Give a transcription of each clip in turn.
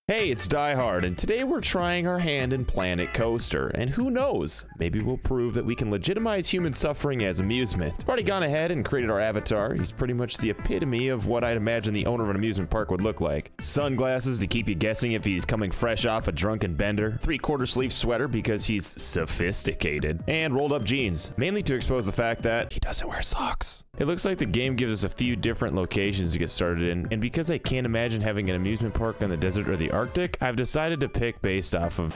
Hey, it's Die Hard, and today we're trying our hand in Planet Coaster, and who knows, maybe we'll prove that we can legitimize human suffering as amusement. I've already gone ahead and created our avatar. He's pretty much the epitome of what I'd imagine the owner of an amusement park would look like. Sunglasses to keep you guessing if he's coming fresh off a drunken bender, 3/4 sleeve sweater because he's sophisticated, and rolled up jeans, mainly to expose the fact that he doesn't wear socks. It looks like the game gives us a few different locations to get started in, and because I can't imagine having an amusement park in the desert or the Arctic, I've decided to pick based off of...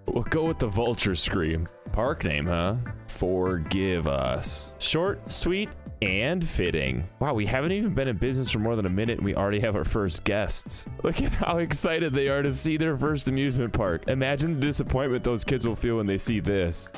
We'll go with the vulture scream. Park name, huh? Forgive us. Short, sweet, and fitting. Wow, we haven't even been in business for more than a minute and we already have our first guests. Look at how excited they are to see their first amusement park. Imagine the disappointment those kids will feel when they see this.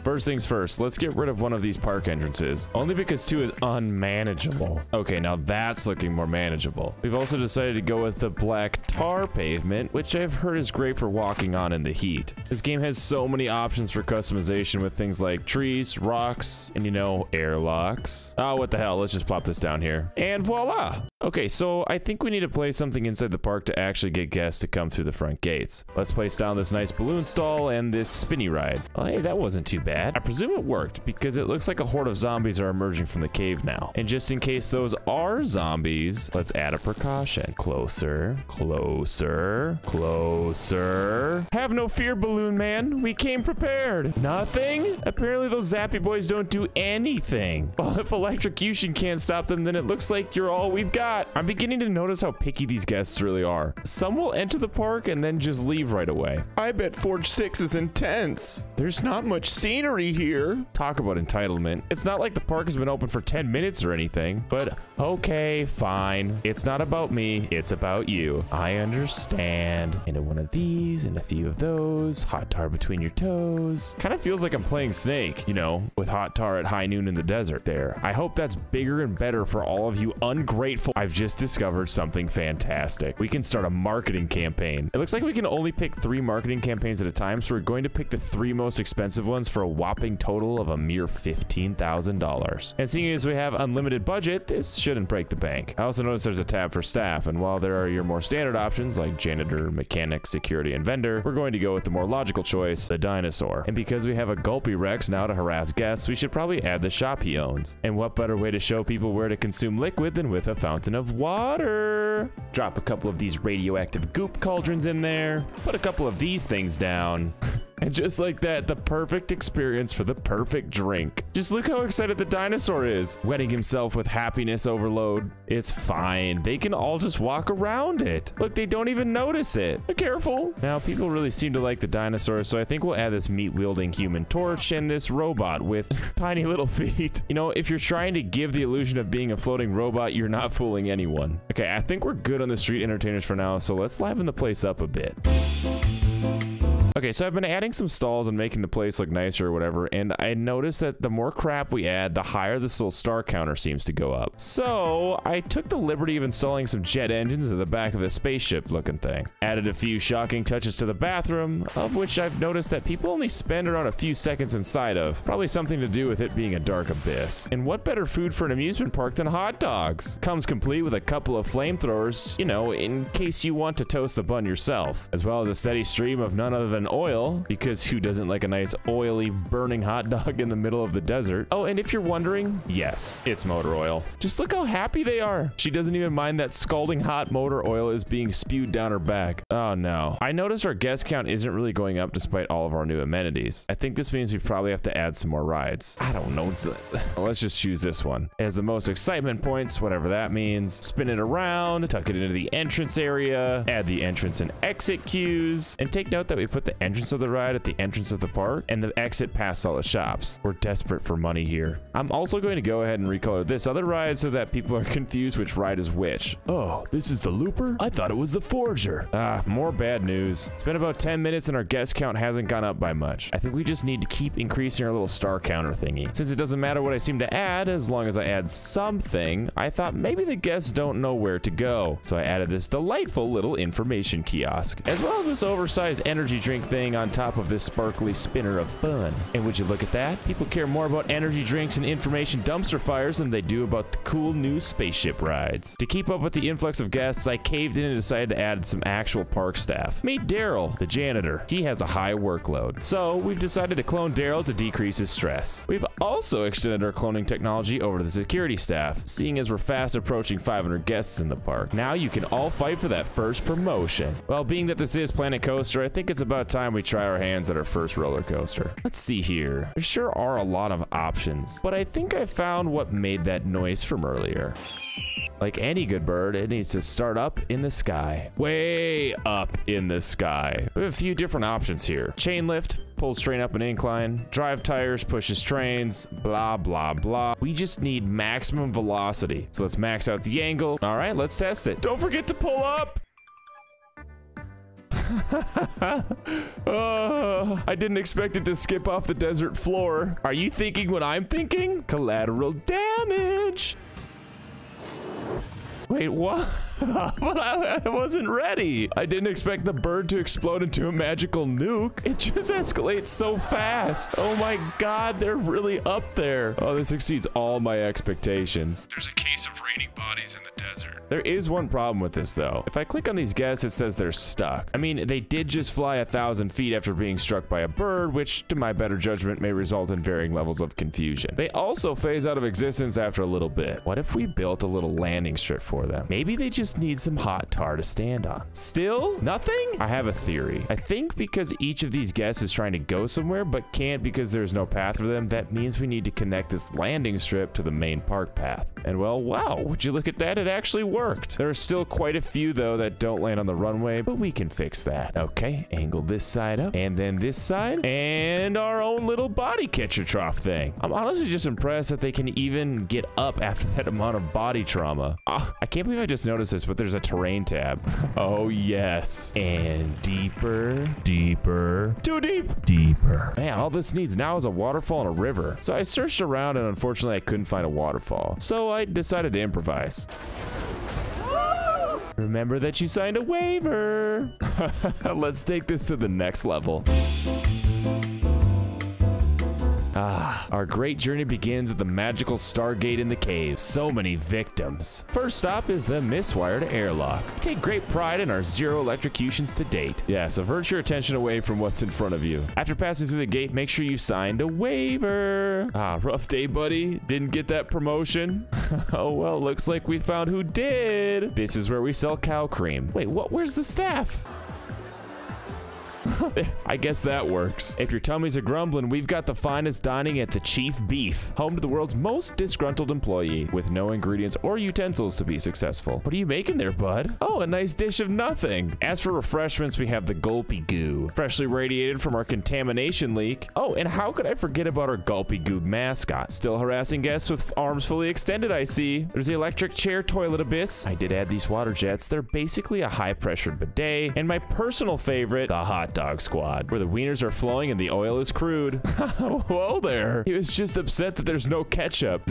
First things first, let's get rid of one of these park entrances, only because 2 is unmanageable. Okay, now that's looking more manageable. We've also decided to go with the black tar pavement, which I've heard is great for walking on in the heat. This game has so many options for customization with things like trees, rocks, and you know, airlocks. Oh, what the hell, let's just plop this down here. And voila! Okay, so I think we need to place something inside the park to actually get guests to come through the front gates. Let's place down this nice balloon stall and this spinny ride. Oh, hey, that wasn't too bad. I presume it worked because it looks like a horde of zombies are emerging from the cave now. And just in case those are zombies, let's add a precaution. Closer, closer, closer. Have no fear, balloon man. We came prepared. Nothing? Apparently those zappy boys don't do anything. Well, if electrocution can't stop them, then it looks like you're all we've got. I'm beginning to notice how picky these guests really are. Some will enter the park and then just leave right away. I bet Forge 6 is intense. There's not much scenery here. Talk about entitlement. It's not like the park has been open for 10 minutes or anything, but okay, fine. It's not about me, it's about you. I understand. Into one of these, and a few of those. Hot tar between your toes. Kind of feels like I'm playing Snake, you know, with hot tar at high noon in the desert there. I hope that's bigger and better for all of you ungrateful. I've just discovered something fantastic. We can start a marketing campaign. It looks like we can only pick 3 marketing campaigns at a time, so we're going to pick the 3 most expensive ones for a whopping total of a mere $15,000. And seeing as we have unlimited budget, this shouldn't break the bank. I also noticed there's a tab for staff, and while there are your more standard options like janitor, mechanic, security, and vendor, we're going to go with the more logical choice, the dinosaur. And because we have a Gulpy Rex now to harass guests, we should probably add the shop he owns. And what better way to show people where to consume liquid than with a fountain of water? Drop a couple of these radioactive goop cauldrons in there, put a couple of these things down. And just like that, the perfect experience for the perfect drink. Just look how excited the dinosaur is, wetting himself with happiness overload. It's fine. They can all just walk around it. Look, they don't even notice it. Be careful. Now, people really seem to like the dinosaur, so I think we'll add this meat-wielding human torch and this robot with tiny little feet. You know, if you're trying to give the illusion of being a floating robot, you're not fooling anyone. Okay, I think we're good on the street entertainers for now, so let's liven the place up a bit. Okay, so I've been adding some stalls and making the place look nicer or whatever, and I noticed that the more crap we add, the higher this little star counter seems to go up. So I took the liberty of installing some jet engines at the back of this spaceship looking thing. Added a few shocking touches to the bathroom, of which I've noticed that people only spend around a few seconds inside of. Probably something to do with it being a dark abyss. And what better food for an amusement park than hot dogs? Comes complete with a couple of flamethrowers, you know, in case you want to toast the bun yourself, as well as a steady stream of none other than oil, because who doesn't like a nice oily burning hot dog in the middle of the desert? Oh, and if you're wondering, yes, it's motor oil. Just look how happy they are. She doesn't even mind that scalding hot motor oil is being spewed down her back. Oh no. I noticed our guest count isn't really going up despite all of our new amenities. I think this means we probably have to add some more rides. I don't know. Let's just choose this one. It has the most excitement points, whatever that means. Spin it around, tuck it into the entrance area, add the entrance and exit cues, and take note that we put the entrance of the ride at the entrance of the park and the exit past all the shops. We're desperate for money here. I'm also going to go ahead and recolor this other ride so that people are confused which ride is which. Oh, this is the Looper? I thought it was the Forger. Ah, more bad news. It's been about 10 minutes and our guest count hasn't gone up by much. I think we just need to keep increasing our little star counter thingy. Since it doesn't matter what I seem to add, as long as I add something, I thought maybe the guests don't know where to go. So I added this delightful little information kiosk, as well as this oversized energy drink big thing on top of this sparkly spinner of fun. And would you look at that? People care more about energy drinks and information dumpster fires than they do about the cool new spaceship rides. To keep up with the influx of guests, I caved in and decided to add some actual park staff. Meet Daryl, the janitor. He has a high workload, so we've decided to clone Daryl to decrease his stress. We've also extended our cloning technology over to the security staff, seeing as we're fast approaching 500 guests in the park. Now you can all fight for that first promotion. Well, being that this is Planet Coaster, I think it's about time we try our hands at our first roller coaster. Let's see here. There sure are a lot of options, but I think I found what made that noise from earlier. Like any good bird, it needs to start up in the sky. Way up in the sky. We have a few different options here. Chain lift, pulls train up an incline. Drive tires, pushes trains, blah, blah, blah. We just need maximum velocity. So let's max out the angle. All right, let's test it. Don't forget to pull up. I didn't expect it to skip off the desert floor. Are you thinking what I'm thinking? Collateral damage. Wait, what? But I wasn't ready. I didn't expect the bird to explode into a magical nuke. It just escalates so fast. Oh my God, they're really up there. Oh, this exceeds all my expectations. There's a case of raining bodies in the desert. There is one problem with this though. If I click on these guests, it says they're stuck. I mean, they did just fly 1,000 feet after being struck by a bird, which to my better judgment may result in varying levels of confusion. They also phase out of existence after a little bit. What if we built a little landing strip for them? Maybe they just need some hot tar to stand on. Still nothing? I have a theory. I think because each of these guests is trying to go somewhere but can't because there's no path for them, that means we need to connect this landing strip to the main park path. And well, wow, would you look at that? It actually worked. There are still quite a few though that don't land on the runway, but we can fix that. Okay, angle this side up and then this side and our own little body catcher trough thing. I'm honestly just impressed that they can even get up after that amount of body trauma. I can't believe I just noticed this, but there's a terrain tab. Oh yes. And deeper, deeper, too deep, deeper. Man, all this needs now is a waterfall and a river. So I searched around and unfortunately I couldn't find a waterfall. So I decided to improvise. Remember that you signed a waiver. Let's take this to the next level. Our great journey begins at the magical Stargate in the cave. So many victims. First stop is the miswired airlock. We take great pride in our 0 electrocutions to date. Yes, avert your attention away from what's in front of you. After passing through the gate, make sure you signed a waiver. Rough day, buddy. Didn't get that promotion. Oh, well, looks like we found who did. This is where we sell cow cream. Wait, what? Where's the staff? I guess that works. If your tummies are grumbling, we've got the finest dining at the Chief Beef, home to the world's most disgruntled employee, with no ingredients or utensils to be successful. What are you making there, bud? Oh, a nice dish of nothing. As for refreshments, we have the Gulpy Goo, freshly radiated from our contamination leak. Oh, and how could I forget about our Gulpy Goo mascot? Still harassing guests with arms fully extended, I see. There's the electric chair toilet abyss. I did add these water jets. They're basically a high-pressured bidet. And my personal favorite, the hot dog squad, where the wieners are flowing and the oil is crude. Whoa there. He was just upset that there's no ketchup.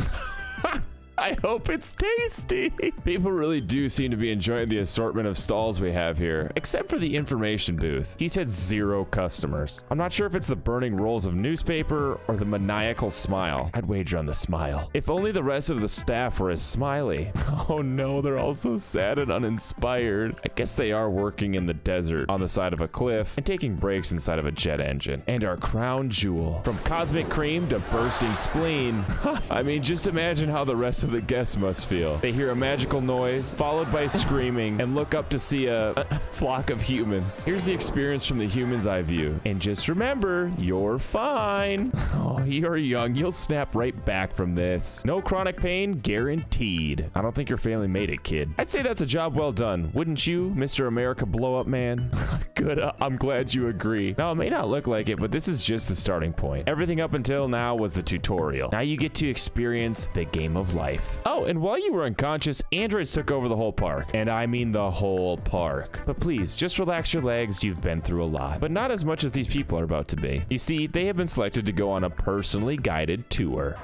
I hope it's tasty. People really do seem to be enjoying the assortment of stalls we have here, except for the information booth. He's had 0 customers. I'm not sure if it's the burning rolls of newspaper or the maniacal smile. I'd wager on the smile. If only the rest of the staff were as smiley. Oh no, they're all so sad and uninspired. I guess they are working in the desert on the side of a cliff and taking breaks inside of a jet engine. And our crown jewel, from cosmic cream to bursting spleen. I mean, just imagine how the rest of the guests must feel. They hear a magical noise, followed by screaming, and look up to see a flock of humans. Here's the experience from the human's eye view. And just remember, you're fine. Oh, you're young. You'll snap right back from this. No chronic pain, guaranteed. I don't think your family made it, kid. I'd say that's a job well done. Wouldn't you, Mr. America Blow-Up Man? Good. I'm glad you agree. Now, it may not look like it, but this is just the starting point. Everything up until now was the tutorial. Now you get to experience the game of life. Oh, and while you were unconscious, androids took over the whole park. And I mean the whole park. But please, just relax your legs. You've been through a lot. But not as much as these people are about to be. You see, they have been selected to go on a personally guided tour.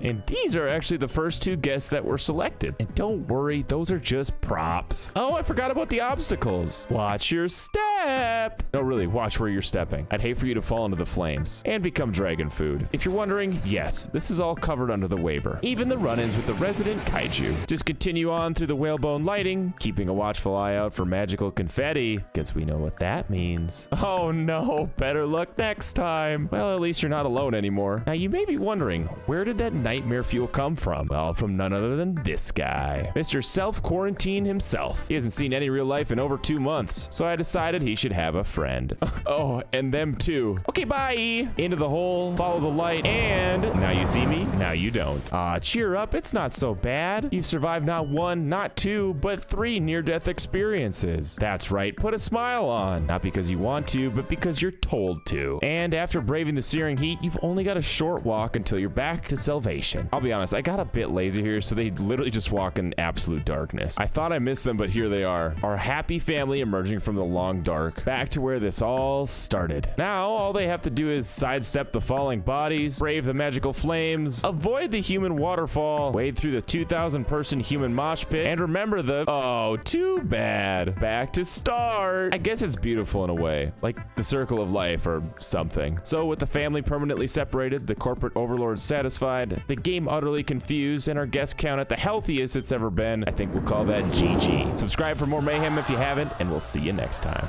And these are actually the first 2 guests that were selected. And don't worry, those are just props. Oh, I forgot about the obstacles. Watch your step. No, really, watch where you're stepping. I'd hate for you to fall into the flames and become dragon food. If you're wondering, yes, this is all covered under the waiver. Even the run-ins with the resident kaiju. Just continue on through the whalebone lighting, keeping a watchful eye out for magical confetti, because we know what that means. Oh no, better luck next time. Well, at least you're not alone anymore. Now, you may be wondering, where did that nightmare fuel come from? Well, from none other than this guy. Mr. Self-Quarantine himself. He hasn't seen any real life in over 2 months, so I decided he should have a friend. Oh, and them too. Okay, bye. Into the hole, follow the light, and now you see me, now you don't. Cheer up, it's not so bad. You've survived not 1, not 2, but 3 near-death experiences. That's right, put a smile on. Not because you want to, but because you're told to. And after braving the searing heat, you've only got a short walk until you're back to salvation. I'll be honest, I got a bit lazy here, so they literally just walk in absolute darkness. I thought I missed them, but here they are. Our happy family emerging from the long dark, back to where this all started. Now, all they have to do is sidestep the falling bodies, brave the magical flames, avoid the human waterfall, wade through the 2,000-person human mosh pit, and remember the, oh, too bad, back to start. I guess it's beautiful in a way, like the circle of life or something. So with the family permanently separated, the corporate overlords satisfied, the game utterly confused, and our guest count at the healthiest it's ever been, I think we'll call that GG. Subscribe for more mayhem if you haven't, and we'll see you next time.